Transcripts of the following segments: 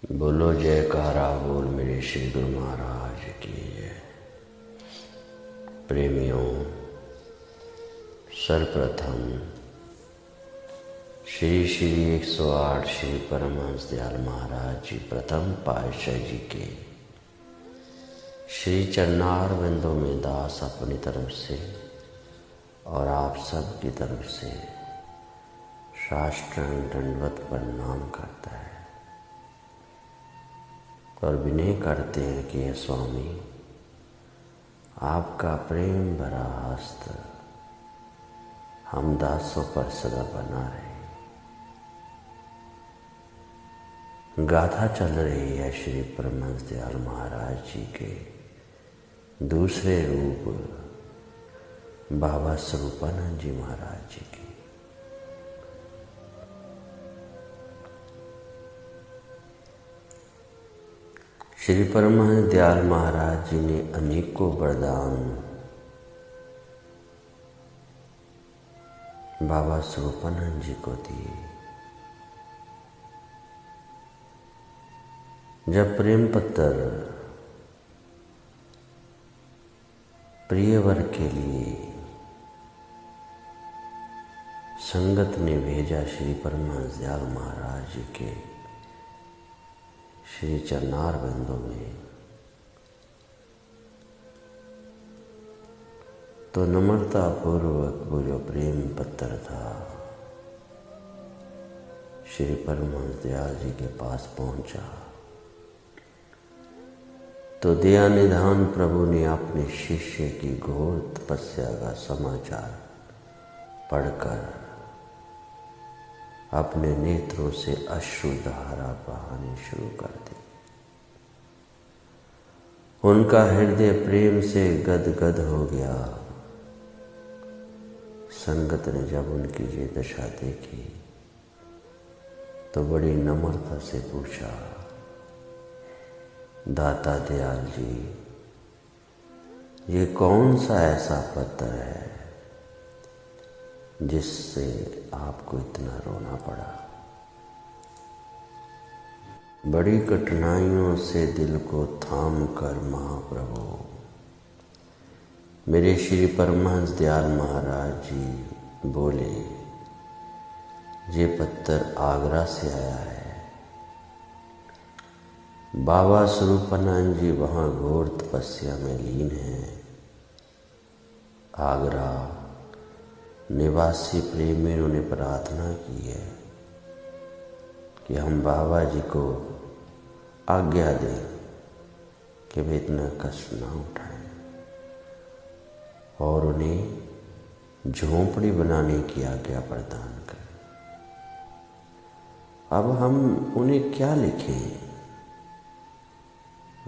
बोलो जयकारा बोल मेरे श्री गुरु महाराज की जय। प्रेमियों, सर्वप्रथम श्री श्री 108 श्री परमहंस दयाल महाराज जी प्रथम पातशाह जी के श्री चरणार बिंदों में दास अपनी तरफ से और आप सब की तरफ से साष्टांग दंडवत प्रणाम करता है और विनय करते हैं कि हे स्वामी, आपका प्रेम भरा हस्त हम दासों पर सदा बना रहे। गाथा चल रही है श्री परमहंस दयाल महाराज जी के दूसरे रूप बाबा स्वरूपानंद जी महाराज जी की। श्री परमहंस दयाल महाराज जी ने अनेकों वरदान बाबा स्वरूपानंद जी को दिए। जब प्रेम पत्र प्रियवर के लिए संगत ने भेजा श्री परमहंस दयाल महाराज जी के श्री चरणार बिंदों में, तो नम्रता पूर्वक वो जो प्रेम पत्र था श्री परमहंस दयाल जी के पास पहुंचा, तो दया निधान प्रभु ने अपने शिष्य की घोर तपस्या का समाचार पढ़कर अपने नेत्रों से अश्रुधारा बहानी शुरू कर दी। उनका हृदय प्रेम से गदगद हो गया। संगत ने जब उनकी ये दशा देखी तो बड़ी नम्रता से पूछा, दाता दयाल जी, ये कौन सा ऐसा पत्र है जिससे आपको इतना रोना पड़ा? बड़ी कठिनाइयों से दिल को थाम कर महाप्रभु मेरे श्री परमहंस दयाल महाराज जी बोले, ये पत्र आगरा से आया है। बाबा स्वरूपानंद जी वहाँ घोर तपस्या में लीन हैं। आगरा निवासी प्रेमियों ने प्रार्थना की है कि हम बाबा जी को आज्ञा दें कि वे इतना कष्ट ना उठाएं और उन्हें झोंपड़ी बनाने की आज्ञा प्रदान करें। अब हम उन्हें क्या लिखें?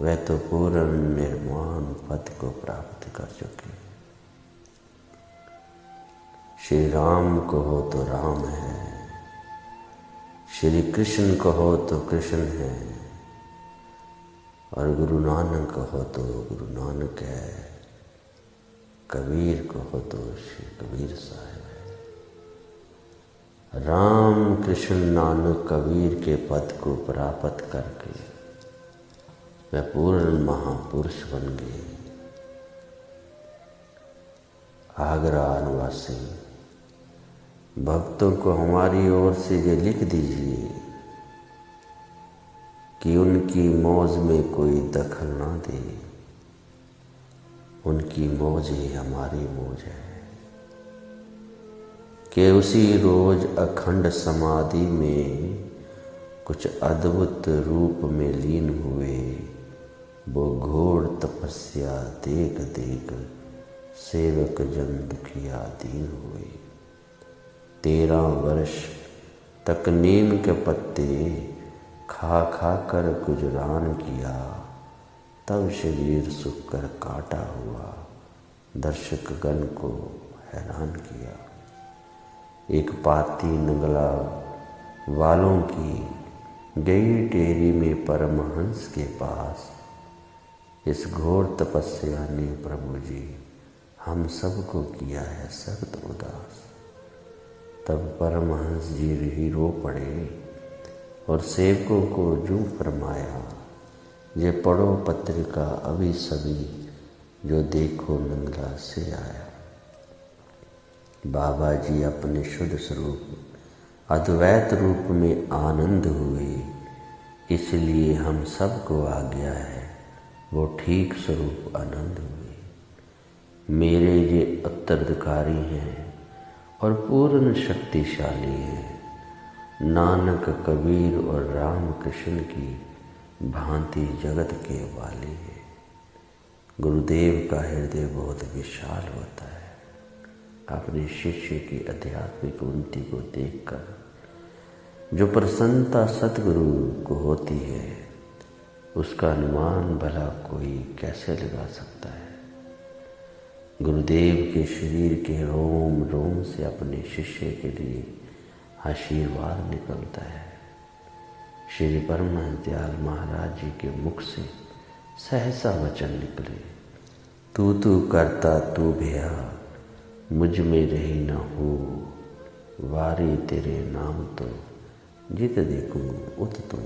वह तो पूर्ण निर्वाण पद को प्राप्त कर चुके। श्री राम कहो तो राम है, श्री कृष्ण कहो तो कृष्ण है, और गुरु नानक कहो तो गुरु नानक है, कबीर कहो तो श्री कबीर साहब है। राम कृष्ण नानक कबीर के पद को प्राप्त करके वह पूर्ण महापुरुष बन गए। आगरा निवासी भक्तों को हमारी ओर से ये लिख दीजिए कि उनकी मौज में कोई दखल ना दे। उनकी मौज ही हमारी मौज है कि उसी रोज अखंड समाधि में कुछ अद्भुत रूप में लीन हुए। वो घोर तपस्या देख देख सेवक जन दुखिया दीन हुए। 13 वर्ष तक नीम के पत्ते खा खा कर गुजरान किया, तब शरीर सूख कर काटा हुआ दर्शक गण को हैरान किया। एक पाती नगला वालों की गई टेरी में परमहंस के पास इस घोर तपस्या ने प्रभु जी हम सबको किया है सख्त उदास। तब परमहंस जी ही रो पड़े और सेवकों को यूं फरमाया, ये पढ़ो पत्रिका अभी सभी, जो देखो नंगला से आया। बाबा जी अपने शुद्ध स्वरूप अद्वैत रूप में आनंद हुए, इसलिए हम सबको आ गया है वो ठीक स्वरूप आनंद हुए। मेरे ये उत्तराधिकारी हैं और पूर्ण शक्तिशाली हैं, नानक कबीर और राम कृष्ण की भांति जगत के वाले हैं। गुरुदेव का हृदय बहुत विशाल होता है। अपने शिष्य की आध्यात्मिक उन्नति को देखकर जो प्रसन्नता सतगुरु को होती है, उसका अनुमान भला कोई कैसे लगा सकता है। गुरुदेव के शरीर के रोम रोम से अपने शिष्य के लिए आशीर्वाद निकलता है। श्री परमहंस दयाल महाराज जी के मुख से सहसा वचन निकले, तू करता तू भया, मुझ में रही न हो, वारी तेरे नाम तो जित देखूं उत तू।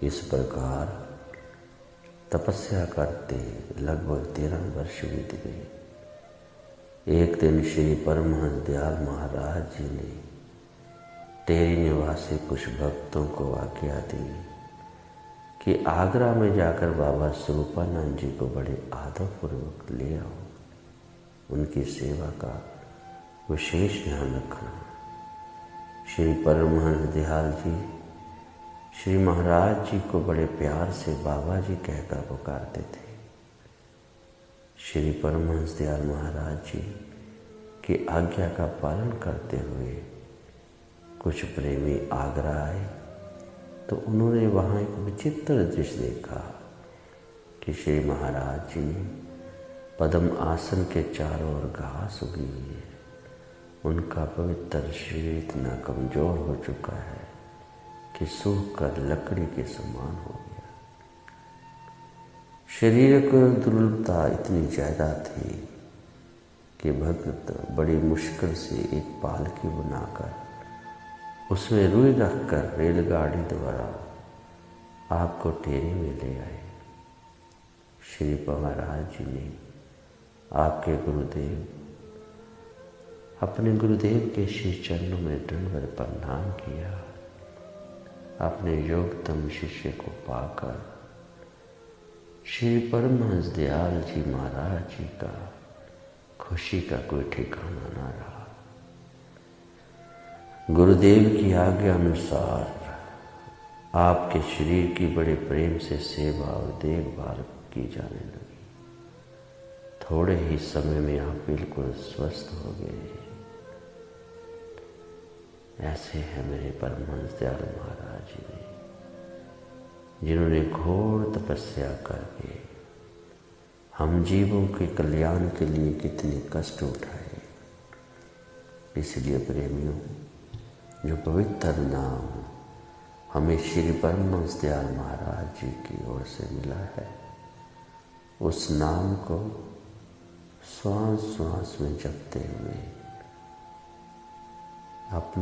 इस प्रकार तपस्या करते लगभग 13 वर्ष बीत गए। एक दिन श्री परमहंस दयाल महाराज जी ने टेरी निवासी कुछ भक्तों को आज्ञा दी कि आगरा में जाकर बाबा स्वरूपानंद जी को बड़े आदरपूर्वक ले आओ, उनकी सेवा का विशेष ध्यान रखना। श्री परमहंस दयाल जी श्री महाराज जी को बड़े प्यार से बाबा जी कहकर पुकारते थे। श्री परमहंस दयाल महाराज जी की आज्ञा का पालन करते हुए कुछ प्रेमी आगरा आए तो उन्होंने वहाँ एक विचित्र दृश्य देखा कि श्री महाराज जी ने पद्म आसन के चारों ओर घास उगी हुई है। उनका पवित्र शरीर इतना कमजोर हो चुका है कि सूख कर लकड़ी के समान हो गया। शरीर की दुर्बलता इतनी ज़्यादा थी कि भक्त बड़ी मुश्किल से एक पालकी बनाकर उसमें रुई रखकर रेलगाड़ी द्वारा आपको टेरी में ले आए। श्री महाराज जी ने आपके गुरुदेव अपने गुरुदेव के श्री चरणों में दंडवत प्रणाम किया। अपने योगतम शिष्य को पाकर श्री परमहंस दयाल जी महाराज जी का खुशी का कोई ठिकाना न रहा। गुरुदेव की आज्ञा अनुसार आपके शरीर की बड़े प्रेम से सेवा और देखभाल की जाने लगी। थोड़े ही समय में आप बिल्कुल स्वस्थ हो गए। ऐसे हैं मेरे परमहंस दयाल महाराज जी ने, जिन्होंने घोर तपस्या करके हम जीवों के कल्याण के लिए कितने कष्ट उठाए। इसलिए प्रेमियों, जो पवित्र नाम हमें श्री परमहंस दयाल महाराज जी की ओर से मिला है, उस नाम को श्वास श्वास में जपते हुए अपने